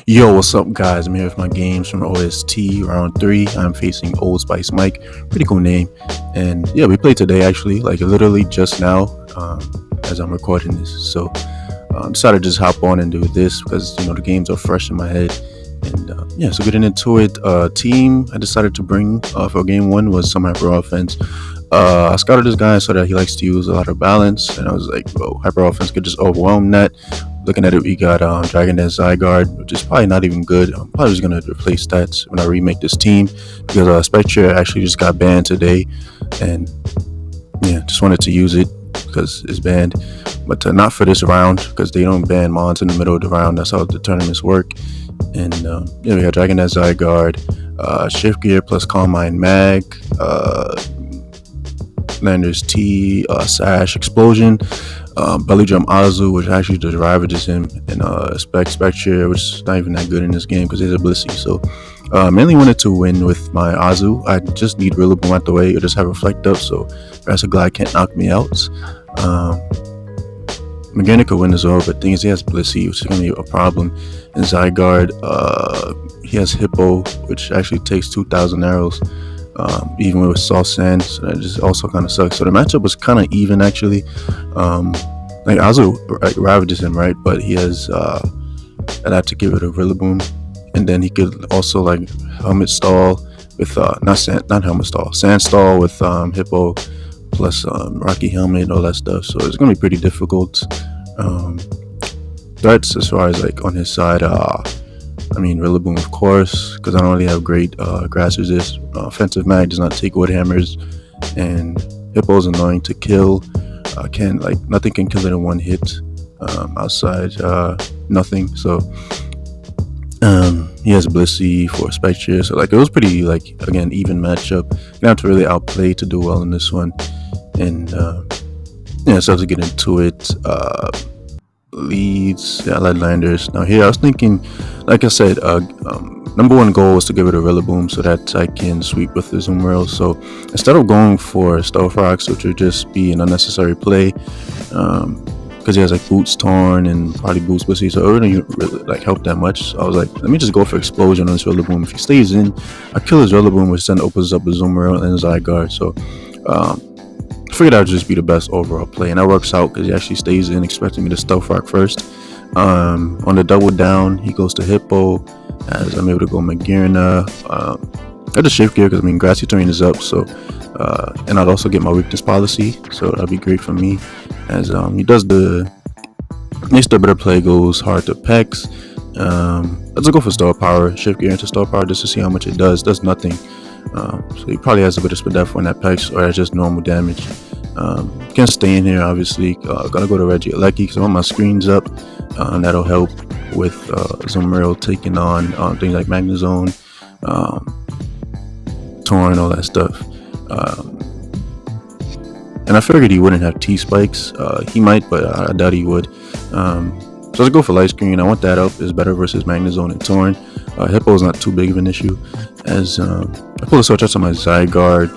Yo, what's up, guys? I'm here with my games from OST round 3. I'm facing oldspicemike. Pretty cool name. And yeah, we played today actually, like literally just now, as I'm recording this. So decided to just hop on and do this because the games are fresh in my head. And yeah, so getting into it, team I decided to bring for game 1 was some hyper offense. I scouted this guy so that he likes to use a lot of balance, and I was like, "Whoa, hyper offense could just overwhelm that." Looking at it, we got Dragon Dance Zygarde, which is probably not even good. I'm probably just gonna replace stats when I remake this team because Spectre actually just got banned today, and yeah, just wanted to use it because it's banned, but not for this round because they don't ban mons in the middle of the round. That's how the tournaments work. And yeah, we got Dragon Dance Zygarde, Shift Gear plus Calm Mind Mag, Landers T, Sash Explosion, Belly Drum Azu, which actually just ravages him, and Spectre, which is not even that good in this game because he's a Blissey. So mainly wanted to win with my Azu. I just need Rillaboom out the way, or just have Reflect up so Glide can't knock me out. Magana could win as well, but the thing is he has Blissey, which is going to be a problem. And Zygarde, he has Hippo, which actually takes 2,000 arrows. Even with Soft Sand, so that just also kind of sucks. So the matchup was kind of even actually. Like Azu ravages him, right? But he has I'd have to give it a Rillaboom, and then he could also like Helmet Stall with not Helmet Stall, Sand Stall with Hippo plus Rocky Helmet, all that stuff. So it's gonna be pretty difficult. Threats as far as like on his side, I mean, Rillaboom, of course, because I don't really have great grass resist. Offensive Mag does not take wood hammers, and Hippo's annoying to kill. Nothing can kill it in one hit. Outside, nothing. So he has Blissey for Spectre. So like it was pretty again even matchup. Gonna have to really outplay to do well in this one. And yeah, so to get into it. Leads, yeah, I like Landers. Now here I was thinking, like I said, number one goal was to give it a Rillaboom so that I can sweep with the Zoom. So instead of going for Stealth Rocks, which would just be an unnecessary play, because he has like Boots Torn and probably Boots Blissey, so it wouldn't really like help that much. So I was like, let me just go for Explosion on this Rillaboom. If he stays in, I kill his Rillaboom, which then opens up a Zoom and Zygarde. So I figured that would just be the best overall play, and that works out because he actually stays in, expecting me to Stealth Rock first. On the double down, he goes to Hippo, as I'm able to go Magirna. I just Shift Gear because Grassy Terrain is up, so and I'd also get my weakness policy, so that'd be great for me. As he does the next better play goes hard to Pex. Let's go for Star Power, Shift Gear into Star Power just to see how much it does. Does nothing. So he probably has a bit of Spadef on that Pex, or that's just normal damage. Can't stay in here, obviously. Gotta go to Regieleki because I want my screens up. That'll help with Zumarill taking on things like Magnezone, Torn, all that stuff. And I figured he wouldn't have T-Spikes. He might, but I doubt he would. So let's go for Light Screen. I want that up. It's better versus Magnezone and Torn. Hippo is not too big of an issue. As I pull a switch out on my Zygarde,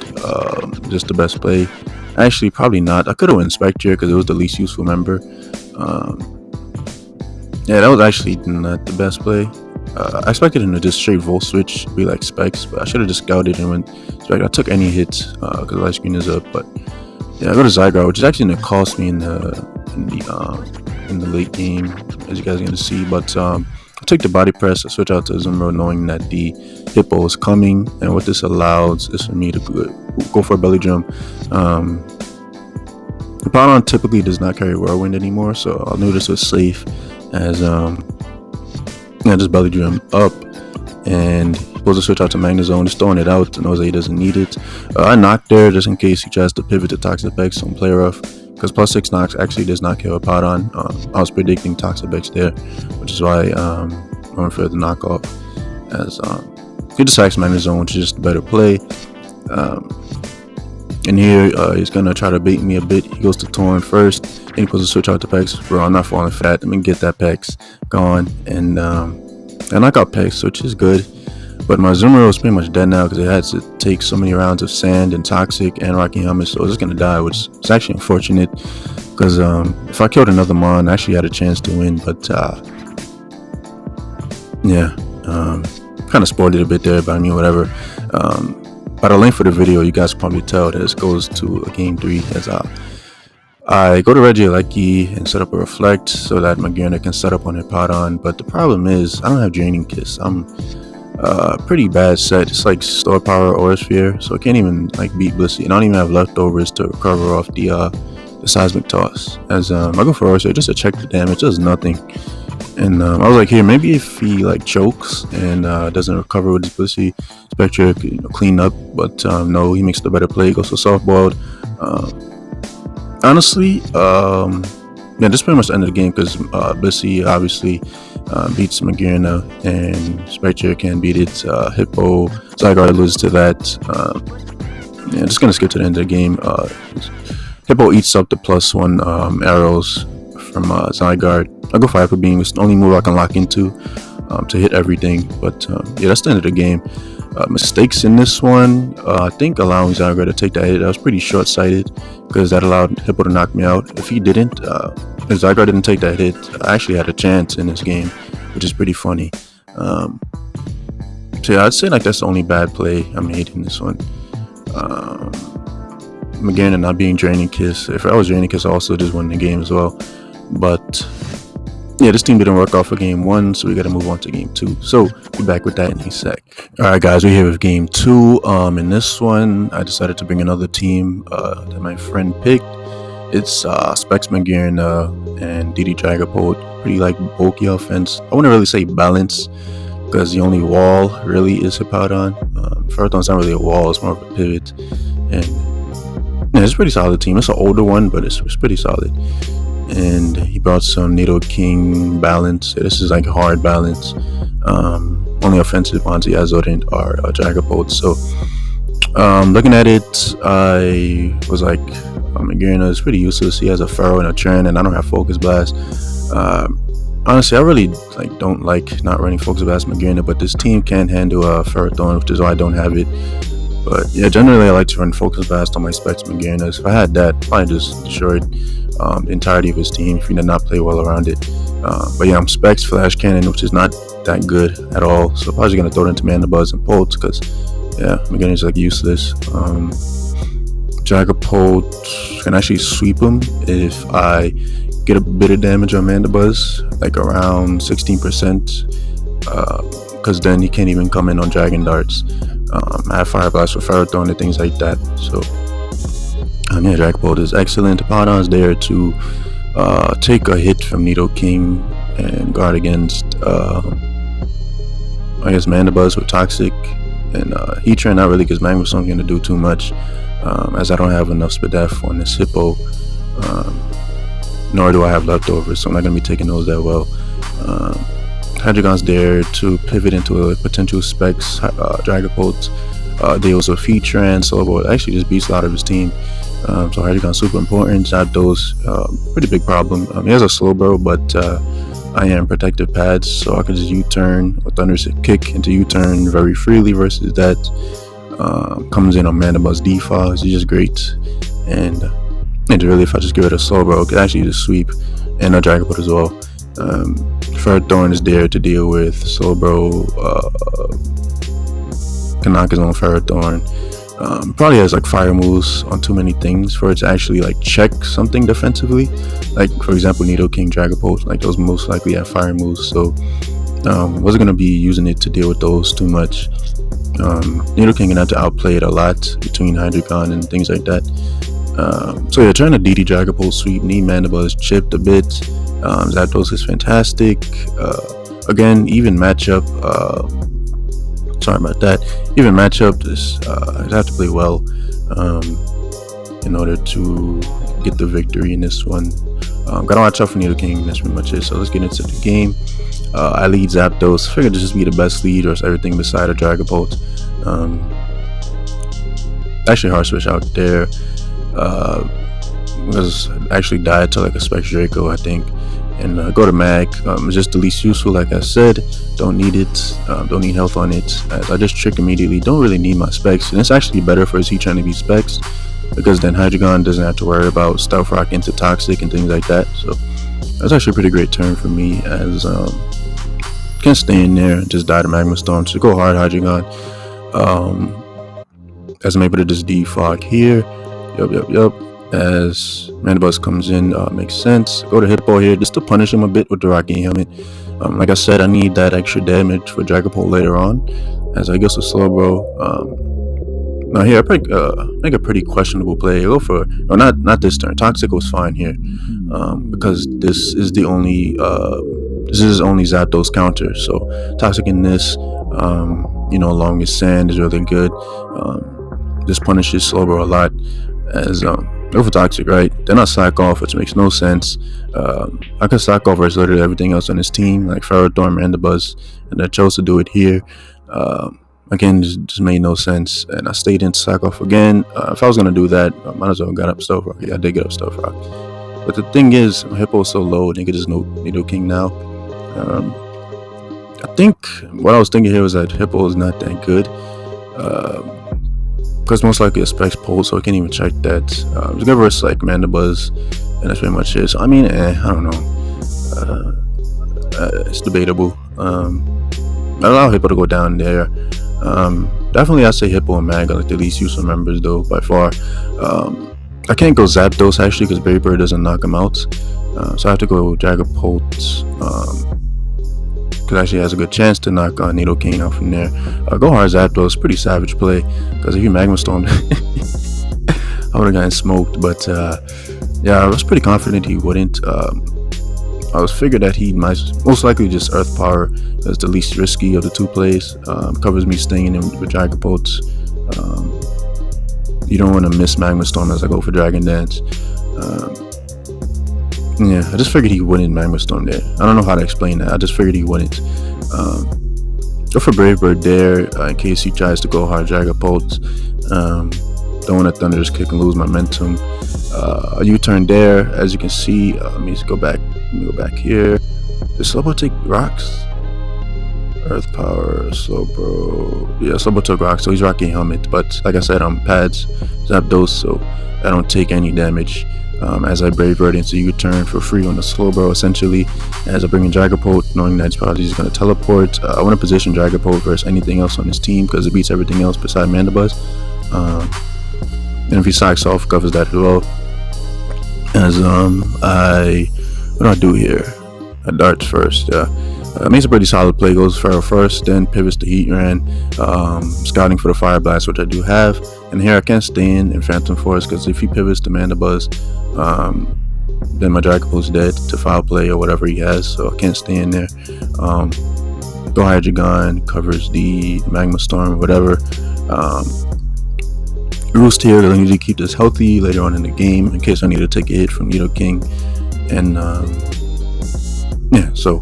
just the best play. Actually, probably not. I could have went Spectre because it was the least useful member. Yeah, that was actually not the best play. I expected him to just straight Volt Switch, be like Specs, but I should have just scouted and went Spectre. I took any hits because Light Screen is up, but yeah, I go to Zygarde, which is actually going to cost me in the late game, as you guys are going to see. But I take the Body Press, I switch out to Zumro knowing that the Hippo is coming, and what this allows is for me to go for a Belly Drum. The Powder typically does not carry Whirlwind anymore, so I knew this was safe as just Belly Drum up, and supposed to switch out to Magnezone, just throwing it out, knows that he doesn't need it. I knocked there just in case he tries to pivot to Toxic X on Play Rough, because plus 6 knocks actually does not kill a Powder. I was predicting Toxic X there, which is why I went for the knockoff. As he just attacks Magnezone, which is just a better play. And here he's gonna try to bait me a bit. He goes to Torn first, and he puts a switch out to Pex. Bro, I'm not falling fat. Let me get that Pex gone, and I knock out Pex, which is good. But my Zoomer is pretty much dead now because it had to take so many rounds of Sand and Toxic and Rocky Helmet, so it's just gonna die, which is actually unfortunate because if I killed another Mon, I actually had a chance to win. But yeah, kind of spoiled it a bit there, but I mean, whatever. By the length of the video, you guys can probably tell that this goes to a game 3 as I go to Regieleki and set up a reflect so that Magearna can set up on Hippowdon, but the problem is I don't have Draining Kiss. I'm pretty bad set. It's like Store Power or Sphere, so I can't even like beat Blissey, and I don't even have leftovers to recover off the Seismic Toss. As I go for Orsphere just to check the damage, does nothing. And I was like, here, maybe if he like chokes and doesn't recover with his Blissey, Spectre could clean up, but no, he makes the better play, goes for soft boiled. Honestly, yeah, this pretty much the end of the game because Blissey obviously beats Magearna and Spectre can beat it. Hippo, Zygarde loses to that. Yeah, just gonna skip to the end of the game. Hippo eats up the +1 arrows from Zygarde. I go for Hyper Beam. It's the only move I can lock into to hit everything. But yeah, that's the end of the game. Mistakes in this one, I think allowing Zygarde to take that hit, that was pretty short-sighted because that allowed Hippo to knock me out. If he didn't, if Zygarde didn't take that hit, I actually had a chance in this game, which is pretty funny. So yeah, I'd say like that's the only bad play I made in this one. Magearna not being Draining Kiss. If I was Draining Kiss, I also just won the game as well. But yeah, this team didn't work out for game 1, so we got to move on to game 2. So be back with that in a sec. All right, guys, we're here with game 2. In this one, I decided to bring another team that my friend picked. It's Specs Magearna and DD Dragapult. Pretty like bulky offense. I wouldn't really say balance because the only wall really is Hippowdon. Ferrothorn's not really a wall; it's more of a pivot. And yeah, it's a pretty solid team. It's an older one, but it's pretty solid. And he brought some Nidoking balance. This is like hard balance. Only offensive ones he has are Dragapult. So looking at it, I was like, Magearna is pretty useless. He has a Pharaoh and a Tren, and I don't have Focus Blast. Honestly, I really don't like not running Focus Blast Magearna, but this team can handle a Ferrothorn, which is why I don't have it. But yeah, generally I like to run Focus Blast on my Specs Magearna. If I had that, I'd probably just destroyed the entirety of his team if he did not play well around it. But yeah, I'm Specs Flash Cannon, which is not that good at all. So I'm probably gonna throw it into Mandibuzz and Pulse because yeah, Magearna is like useless. Dragapult can actually sweep him if I get a bit of damage on Mandibuzz, like around 16%, because then he can't even come in on Dragon Darts. I have Fire Blast for Ferrothorn and things like that. So yeah, Dragapult is excellent. Hippowdon is there to take a hit from Nidoking and guard against I guess Mandibuzz with Toxic, and Heatran not really because Magma Song's gonna do too much, as I don't have enough Spadef on this Hippo, nor do I have leftovers, so I'm not gonna be taking those that well. Hydreigon's there to pivot into a potential Specs Dragapult. Deals with Heatran, Slowbro actually just beats a lot of his team. So Hydreigon's super important. Zapdos, pretty big problem. He has a Slowbro, but I am protective pads, so I can just U-turn or Thunder Kick into U-turn very freely versus that. Comes in on Mandibuzz default. It's just great. And really, if I just give it a Slowbro, it could actually just sweep, and a Dragapult as well. Ferrothorn is there to deal with Slowbro. Can knock his own Ferrothorn. Probably has like fire moves on too many things for it to actually like check something defensively. Like for example, Nidoking, Dragapult, like those most likely have fire moves. So wasn't gonna be using it to deal with those too much. Nidoking can have to outplay it a lot between Hydreigon and things like that. So yeah, trying to DD Dragapult sweep, need Mandibuzz chipped a bit. Zapdos is fantastic. Again, even matchup. Sorry about that. Even matchup, I have to play well in order to get the victory in this one. Gotta watch out for Nidoking. That's pretty much it. So let's get into the game. I lead Zapdos. Figured to just be the best lead or everything beside a Dragapult. Actually, hard switch out there. Was actually died to like a Specs Draco, I think. And go to Mag. It's just the least useful, like I said. Don't need it. Don't need health on it. As I just trick immediately. Don't really need my Specs. And it's actually better for his Heatran to be Specs, because then Hydreigon doesn't have to worry about Stealth Rock into Toxic and things like that. So that's actually a pretty great turn for me, as Can't stay in there and just die to Magma Storm. So go hard Hydreigon. As I'm able to just defog here. Yup. As Mandibuzz comes in, makes sense. Go to Hippo here just to punish him a bit with the Rocky Helmet. Like I said, I need that extra damage for Dragapult later on. As I guess the Slowbro. Now here I make a pretty questionable play. I go for not this turn. Toxic was fine here, because this is the only Zapdos counter. So Toxic in this, along with Sand is really good. This punishes Slowbro a lot. As go for Toxic, right? Then I sack off, which makes no sense. I could sack off versus literally everything else on his team, like Ferrothorn, Mandibuzz, and I chose to do it here. Again, just made no sense, and I stayed in sack off again. If I was gonna do that, I might as well got up Stealth Rock. Yeah, I did get up Stealth Rock. But the thing is, my Hippo's so low, they could just Nidoking now. I think what I was thinking here was that Hippo is not that good. Because most likely a Specs pull, so I can't even check that. It's good versus like Mandibuzz, and that's pretty much it. So I mean, I don't know. It's debatable. I allow Hippo to go down there. Definitely I'd say Hippo and Mag are like the least useful members though, by far. I can't go Zapdos actually because Berry Bird doesn't knock him out. So I have to go Dragapult. Because actually has a good chance to knock Nidoking out from there. Go hard Zapdos, pretty savage play. Because if you Magma Stormed, I would have gotten smoked. But yeah, I was pretty confident he wouldn't. I was figured that he might most likely just Earth Power as the least risky of the two plays. Covers me staying in with Dragapult. You don't want to miss Magma Storm as I go for Dragon Dance. Yeah, I just figured he wouldn't Magma Storm there. I don't know how to explain that. I just figured he wouldn't. Go for Brave Bird there in case he tries to go hard Dragapult. Don't want to Thunderous Kick and lose momentum. A U-turn there, as you can see. Let me just go back. Let me go back here. Does Slowbro take rocks? Earth Power, Slowbro. Yeah, Slowbro took rocks, so he's rocking Helmet. But like I said, I'm pads, Zapdos, so I don't take any damage. As I Brave Bird into U-turn for free on the Slowbro, essentially. As I bring in Dragapult, knowing that he's probably just going to teleport. I want to position Dragapult versus anything else on his team because it beats everything else beside Mandibuzz. And if he sacks off, covers that as well. As what do I do here? I darts first, yeah. Makes a pretty solid play. Goes Pharaoh first, then pivots to Heatran, scouting for the Fire Blast, which I do have. And here I can't stay in Phantom Force because if he pivots to Mandibuzz, then my Dragapult's dead to foul play or whatever he has, so I can't stay in there. Go Hydreigon, covers the Magma Storm or whatever. Roost here to usually keep this healthy later on in the game in case I need to take a hit from Nidoking. And yeah, so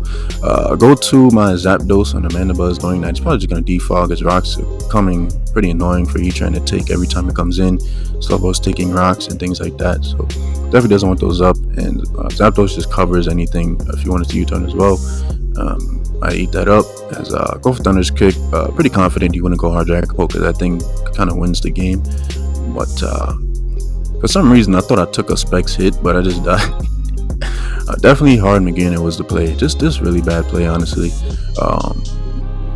go to my Zapdos on the Mandibuzz, knowing that it's probably just going to defog as rocks are coming pretty annoying for you trying to take every time it comes in. Slowbro's taking rocks and things like that, so definitely doesn't want those up. And Zapdos just covers anything if you wanted to U-turn as well. I eat that up as go for Thunder's Kick. Pretty confident you want to go hard Dragapult because that thing kind of wins the game. But for some reason I thought I took a Specs hit, but I just died. Definitely hard Magearna was the play. Just this really bad play, honestly.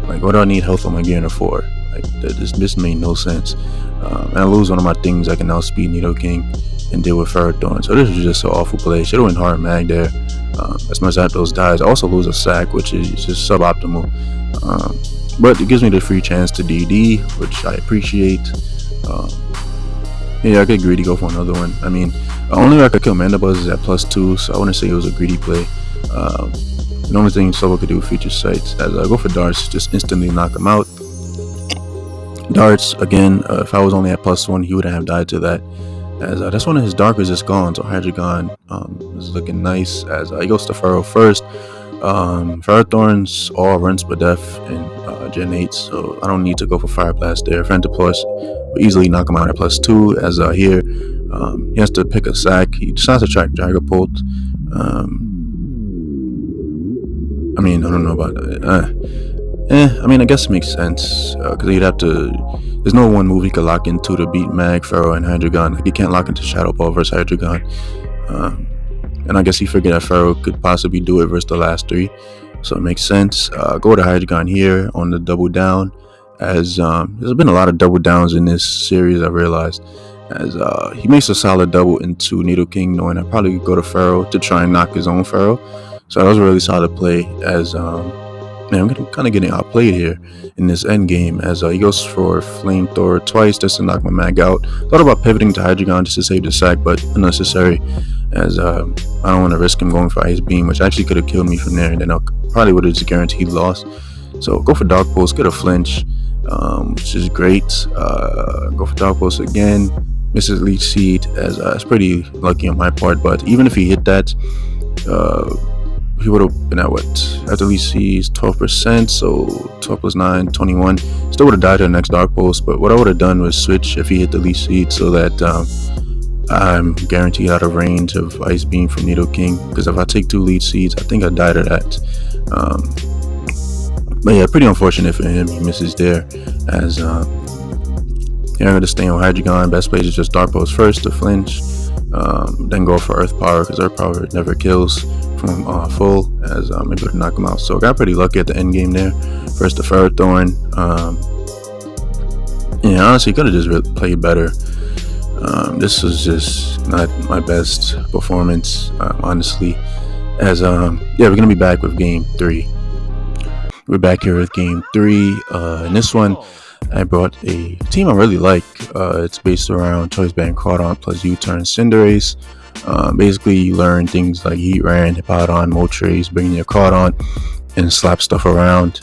Like, what do I need health on Magearna for? Like, this made no sense. And I lose one of my things. I can now speed Nidoking and deal with Ferrothorn. So this was just an awful play. Should have went hard Mag there. As my Zapdos dies, I also lose a sack, which is just suboptimal. But it gives me the free chance to DD, which I appreciate. Yeah, I get greedy, go for another one. I mean, the only way I could kill Mandibuzz is at +2, so I wouldn't say it was a greedy play. The only thing Slowbro could do with Future Sights, as I go for Darts, just instantly knock him out. Darts, again, if I was only at +1, he wouldn't have died to that. As that's one of his Darkers is gone, so Hydreigon is looking nice. As he goes to Pharaoh first. Ferrothorns all runs Spadef in Gen 8, so I don't need to go for Fire Blast there. Phantom Force will easily knock him out at +2. As here, he has to pick a sack. He decides to track Dragapult. I mean, I don't know about that. I mean, I guess it makes sense because he'd have to. There's no one move he could lock into to beat Mag, Pharaoh, and Hydreigon. Like, he can't lock into Shadow Ball versus Hydreigon. And I guess he figured that Pharaoh could possibly do it versus the last three. so it makes sense. Go to Hydreigon here on the double down, as there's been a lot of double downs in this series, I realized, as he makes a solid double into Nidoking, knowing I probably go to Pharaoh to try and knock his own Pharaoh. So that was a really solid play, as man, I'm kind of getting outplayed here in this end game, as he goes for Flamethrower twice just to knock my mag out. Thought about pivoting to Hydreigon just to save the sack, but unnecessary, as I don't want to risk him going for Ice Beam, which actually could have killed me from there, and then I probably would have just guaranteed loss. So go for Dark Pulse, get a flinch, which is great. Go for Dark Pulse again, misses Leech Seed, as it's pretty lucky on my part, but even if he hit that, he would have been at what? After Leech Seed is 12%, so 12 plus 9, 21. Still would have died to the next Dark Pulse, but what I would have done was switch if he hit the Leech Seed, so that I'm guaranteed out of range of Ice Beam from Nidoking, because if I take 2 Leech Seeds, I think I die to that. But yeah, pretty unfortunate for him. He misses there, as yeah, I'm going to stay on Hydreigon. Best play is just Dark Pulse first to flinch, then go for Earth Power, because Earth Power never kills from full, as I'm able to knock him out. So I got pretty lucky at the end game there. First the Ferrothorn. Yeah, honestly, could have just really played better. This was just not my best performance, honestly, as yeah, we're gonna be back with game 3. We're back here with game 3. In this one, I brought a team I really like. It's based around Choice Band Crawdon plus U-Turn Cinderace. Basically, you learn things like Heatran, Hippowdon, Moltres, bringing your Crawdon and slap stuff around.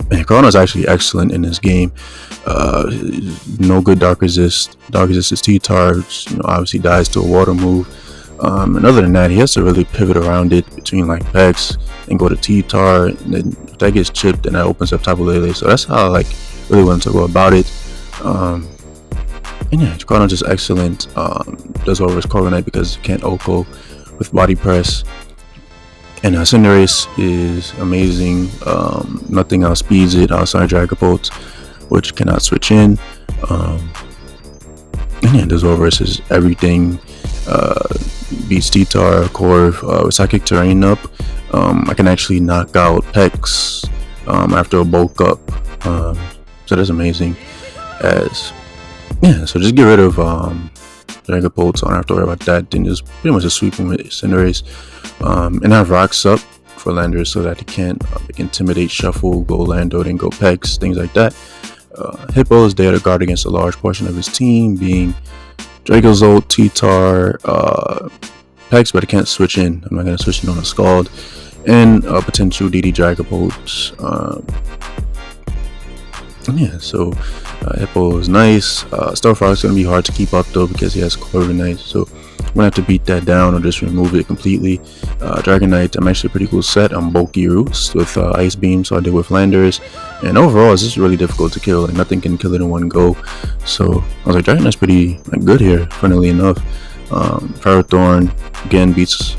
Man, Crawdon is actually excellent in this game. No good Dark Resist. Dark Resist is T-Tar, which, obviously dies to a water move. And other than that, he has to really pivot around it between like Pex and go to T-Tar, and then if that gets chipped, then that opens up Tapu Lele. So that's how I really want to go about it. And yeah, Crawdon just excellent. Does over his Corviknight because it can't Oko with Body Press. And Cinderace is amazing. Nothing outspeeds it outside Dragapult, which cannot switch in. And yeah, does over is everything. Beats T-Tar, Corv, with Psychic Terrain up. I can actually knock out Pex after a bulk up. So that's amazing. As yeah, so just get rid of Dragapult, so I don't have to worry about that. Then just pretty much just sweep him with Cinderace. And have Rocks up for Landers so that he can't Intimidate, Shuffle, go Lando, then go Pex, things like that. Hippo is there to guard against a large portion of his team, being Dracozolt, T-Tar, Pex, but it can't switch in. I'm not going to switch in on a Scald. And a potential DD Dragapult. Yeah, so Hippo is nice. Starfrog is going to be hard to keep up though because he has Corviknight, so I'm going to have to beat that down or just remove it completely. Dragonite, I'm actually a pretty cool set. I'm bulky roots with Ice Beam, so I did with Landers. And overall, it's just really difficult to kill. Like, nothing can kill it in one go. So I was like, Dragonite's pretty good here, funnily enough. Ferrothorn, again, beats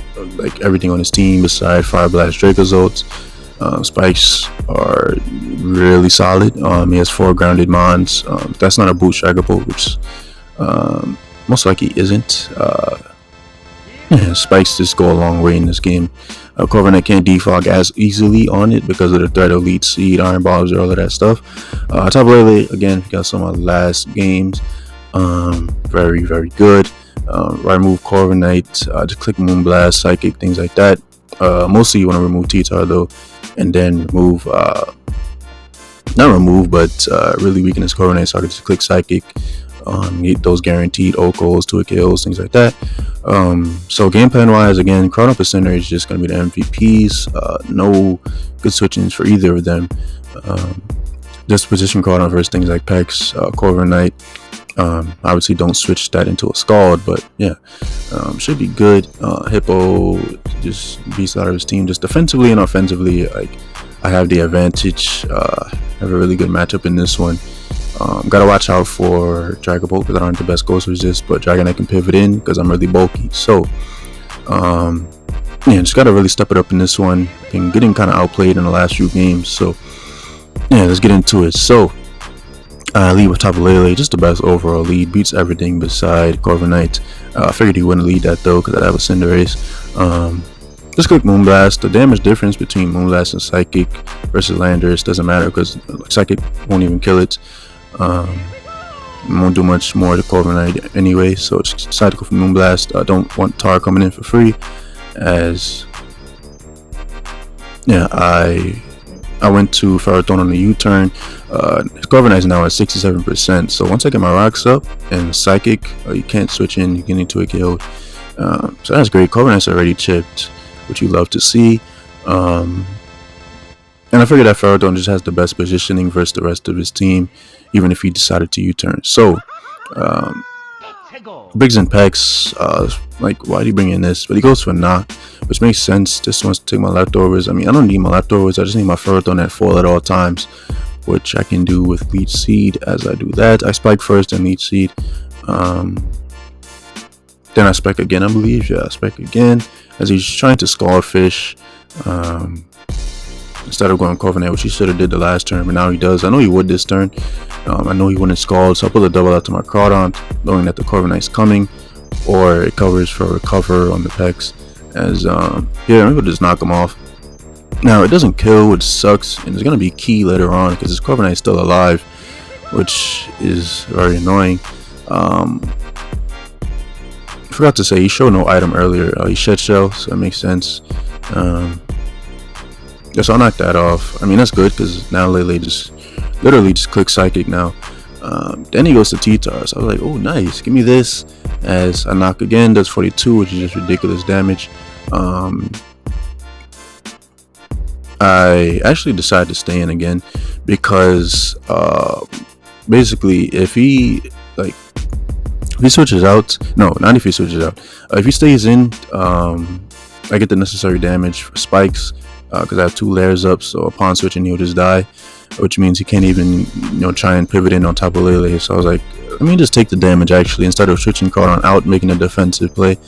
everything on his team beside Fire Blast Dracozolt. Spikes are really solid. He has 4 grounded Mons. That's not a boost Dragapult, which most likely isn't. Yeah, Spikes just go a long way in this game. Corviknight can't defog as easily on it because of the threat of Leech Seed, Iron Balls, all of that stuff. Tapu Lele, again, got some of the last games. Very, very good. Right move Corviknight, just click Moonblast, Psychic, things like that. Mostly you want to remove T-Tar though, and then remove, not remove, but really weaken his Corviknight, so I can just click Psychic, get those guaranteed Okos, 2 kills, things like that. So game plan wise, again, Crawdon Cinderace is just going to be the MVPs. No good switchings for either of them. Just position Crawdon versus things like Pex, Corviknight. Obviously don't switch that into a Scald, but yeah, should be good. Hippo just beats out of his team, just defensively and offensively. Like, I have the advantage. I have a really good matchup in this one. Gotta watch out for Dragapult because I don't have the best Ghost Resist, but Dragonite can pivot in because I'm really bulky. So yeah, just gotta really step it up in this one. Been getting kind of outplayed in the last few games, so yeah, let's get into it. So lead with Tapu Lele, just the best overall lead, beats everything beside Corviknight. I figured he wouldn't lead that though because I have a Cinderace. just click Moonblast. The damage difference between Moonblast and Psychic versus Landorus doesn't matter because Psychic won't even kill it. Won't do much more to Corviknight anyway, so just decide to go for Moonblast. I don't want Tar coming in for free, as yeah, I went to Ferrothorn on the U-turn. Corviknight is now at 67%, so once I get my rocks up and Psychic, you can't switch in, you get into a kill. So that's great. Corviknight's already chipped, which you love to see. And I figured that Ferrothorn just has the best positioning versus the rest of his team, even if he decided to U-turn. So Briggs and Pex, like, why do you bring in this? But he goes for knock, which makes sense. Just wants to take my leftovers. I mean, I don't need my leftovers. I just need my Ferrothorn at full at all times, which I can do with Leech Seed. As I do that, I spike first and Leech Seed. Then I spec again, I believe. Yeah, I spec again as he's trying to Skullfish. Instead of going Corviknight, which he should have did the last turn, but now he does. I know he would this turn. I know he wouldn't Scald, so I'll put a double out to my Crawdon, knowing that the Corviknight's coming, or it covers for recover on the Pex. As yeah, maybe we'll just knock him off. Now it doesn't kill, which sucks, and it's gonna be key later on because his Corviknight's still alive, which is very annoying. Forgot to say he showed no item earlier. He shed shell, so that makes sense. Yeah, so I'll knock that off. I mean, that's good because now LELE just literally just clicks Psychic now. Then he goes to T-Tar, so I was like, oh nice, give me this. As I knock again, does 42, which is just ridiculous damage. I actually decided to stay in again because basically if he switches out, no, not if he switches out, if he stays in, I get the necessary damage for spikes because I have 2 layers up, so upon switching he'll just die, which means he can't even try and pivot in on top of LELE. So I was like, let me just take the damage actually instead of switching Crawdon out, making a defensive play.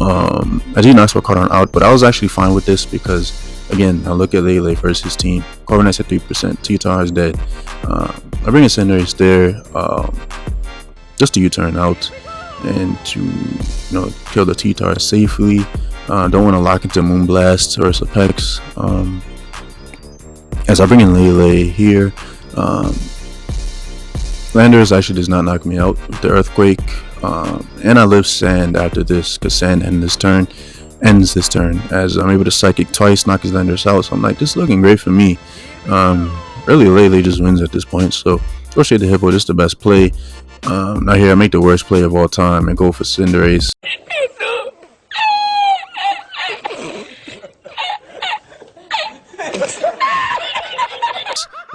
I did knock my Crawdon out, but I was actually fine with this because again, I look at LELE versus his team. Corviknight's at 3%, T-Tar is dead. I bring a Cinderace there just to U-turn out and to kill the T-Tar safely. Don't want to lock into Moonblast or Pex. As I bring in LELE here, Landorus actually does not knock me out with the Earthquake, and I live Sand after this because Sand ends this turn as I'm able to Psychic twice, knock his Landorus out. So I'm like, this is looking great for me. Really, LELE just wins at this point. So go straight to Hippo, just the best play. Now here I make the worst play of all time and go for Cinderace.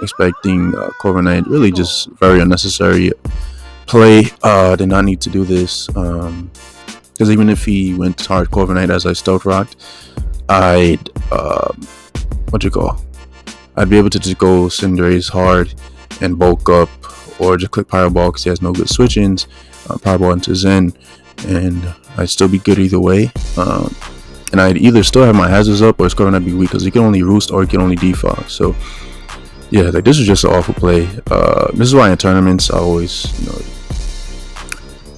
Expecting Corviknight, really just very unnecessary play. Did not need to do this because even if he went hard Corviknight as I stealth rocked, I'd be able to just go Cinderace hard and bulk up, or just click Pyro Ball because he has no good switch-ins, Pyro Ball into Zen, and I'd still be good either way. And I'd either still have my hazards up or it's going to be weak because he can only roost or he can only defog. So yeah, like this is just an awful play. This is why in tournaments I always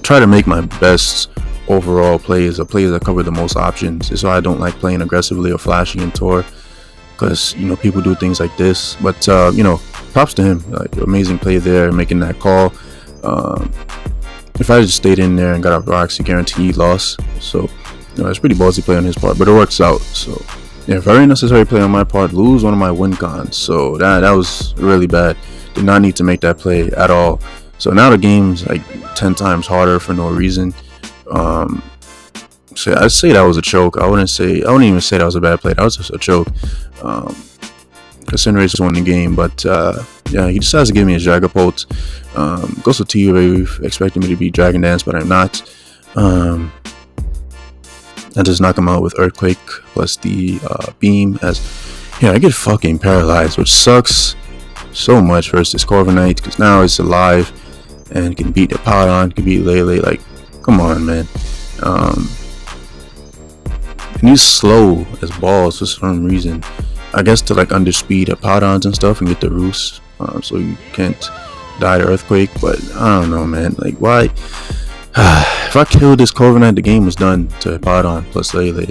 try to make my best overall plays, the plays that cover the most options. It's why I don't like playing aggressively or flashing in Tour, because people do things like this. But props to him, like amazing play there, making that call. If I just stayed in there and got up rocks, he guaranteed loss. So it's pretty ballsy play on his part, but it works out. So yeah, very necessary play on my part. Lose one of my win cons, so that was really bad. Did not need to make that play at all. So now the game's like 10 times harder for no reason. So I'd say that was a choke. I wouldn't even say that was a bad play. That was just a choke. Cinderace just won the game, but yeah, he decides to give me a Dragapult. Goes to T-Wave, expecting me to be Dragon Dance, but I'm not. I just knock him out with Earthquake plus the Beam. As yeah, I get fucking paralyzed, which sucks so much versus Corviknight because now it's alive and can beat the Paladin, can beat LELE. Like, come on, man. And he's slow as balls for some reason. I guess to like underspeed the Paladins and stuff and get the Roost, so you can't die to Earthquake. But I don't know, man. Like, why? If I killed this Corviknight, the game was done to Paladin plus LELE.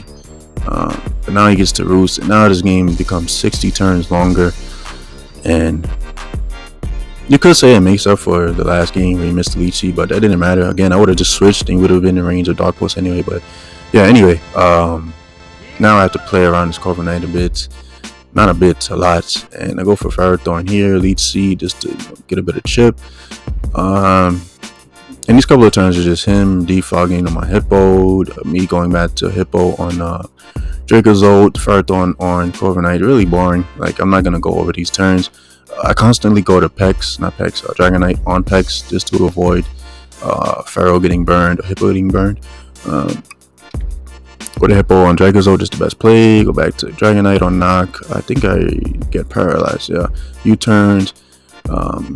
But now he gets to roost, and now this game becomes 60 turns longer. And you could say it makes up for the last game where he missed the lead sheet, but that didn't matter. Again, I would have just switched and would have been in range of Dark Post anyway. But yeah, anyway, now I have to play around this Corviknight Knight a bit. Not a bit, a lot. And I go for Ferrothorn here, lead seed, just to get a bit of chip. And these couple of turns are just him defogging on my Hippo, me going back to Hippo on Dracozolt, Ferrothorn on Corviknight Knight. Really boring. Like, I'm not going to go over these turns. I constantly go to Pex, not Pex, Dragonite on Pex just to avoid Pharaoh getting burned or Hippo getting burned. Go to Hippo on Dracozolt, just the best play. Go back to Dragonite on Knock. I think I get paralyzed, yeah. U-turns.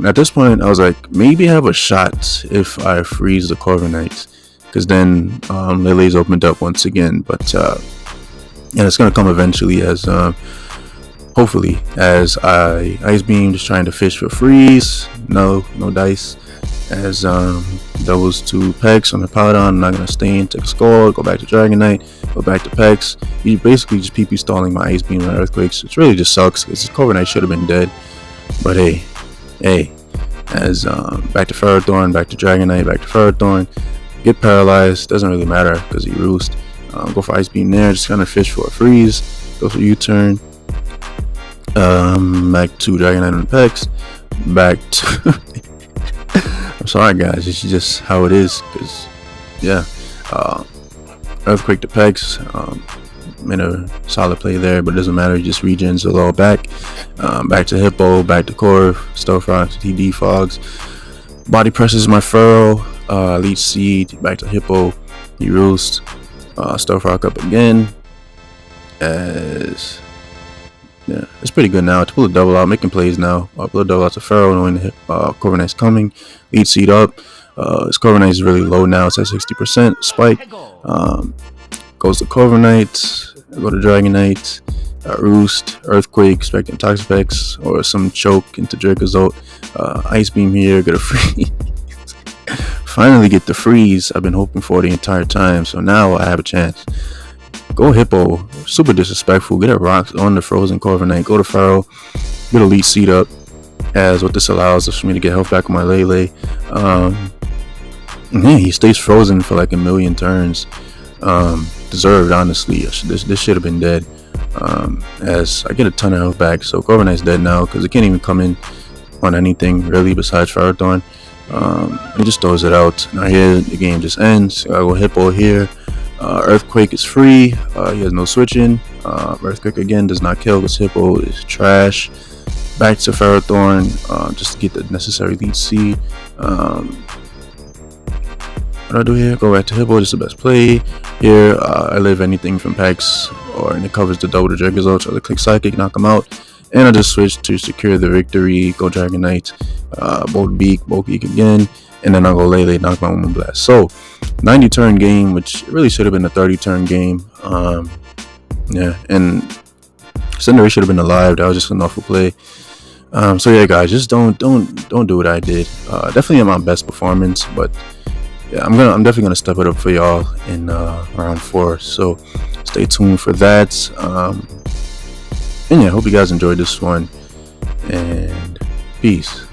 At this point, I was like, maybe I have a shot if I freeze the Corviknight, because then LELE's opened up once again. But and it's going to come eventually as... hopefully, as I Ice Beam, just trying to fish for freeze. No dice. As those two Pex on the Paladin, I'm not gonna stay in, take a skull, go back to Dragonite, go back to Pex. He's basically just PP stalling my Ice Beam and Earthquakes, which really just sucks because this Corviknight should have been dead. But hey, as back to Ferrothorn, back to Dragonite, back to Ferrothorn, get paralyzed, doesn't really matter because he roost. Go for Ice Beam there, just kind of fish for a freeze, go for U-turn. Back to Dragonite on the Pex, back to I'm sorry guys, it's just how it is, because yeah, Earthquake to Pex, made a solid play there, but it doesn't matter, he just regens a little back. Back to Hippo, back to Corv, Stealth Rocks, he defogs, body presses my Furrow, Leech Seed, back to Hippo, he roost, Stealth Rock up again, as yeah, it's pretty good now to pull a double out, making plays now. Pull a double out to Pharaoh, knowing the Corviknight's coming. Lead seed up. His Corviknight is really low now. It's at 60%. Spike. Goes to Corviknight. Go to Dragonite. Roost. Earthquake. Expecting Toxapex or some choke into Dracozolt. Ice Beam here. Get a freeze. Finally get the freeze I've been hoping for the entire time. So now I have a chance. Go Hippo, super disrespectful. Get a rocks on the frozen Corviknight. Go to Pharaoh, get a lead seed up, as what this allows is for me to get health back on my LELE. Yeah, he stays frozen for like a million turns. Deserved, honestly. This should have been dead. As I get a ton of health back, so Corviknight's dead now because it can't even come in on anything really besides Ferrothorn. He just throws it out. Now here the game just ends. I go Hippo here. Earthquake is free. He has no switching. Earthquake again does not kill because Hippo is trash. Back to Ferrothorn just to get the necessary lead seed. What do I do here? Go back to Hippo. This is the best play. Here I live anything from Pex, and it covers the double to Dracozolt. So I click Psychic, knock him out. And I just switch to secure the victory. Go Dragonite. Bolt Beak again. And then I'll go LELE, knock my Moon Blast. So 90 turn game, which really should have been a 30 turn game. Yeah, and Cinderace should have been alive. That was just an awful play. So yeah, guys, just don't do what I did. Definitely not my best performance, but yeah, I'm definitely gonna step it up for y'all in round 4. So stay tuned for that. And yeah, hope you guys enjoyed this one. And peace.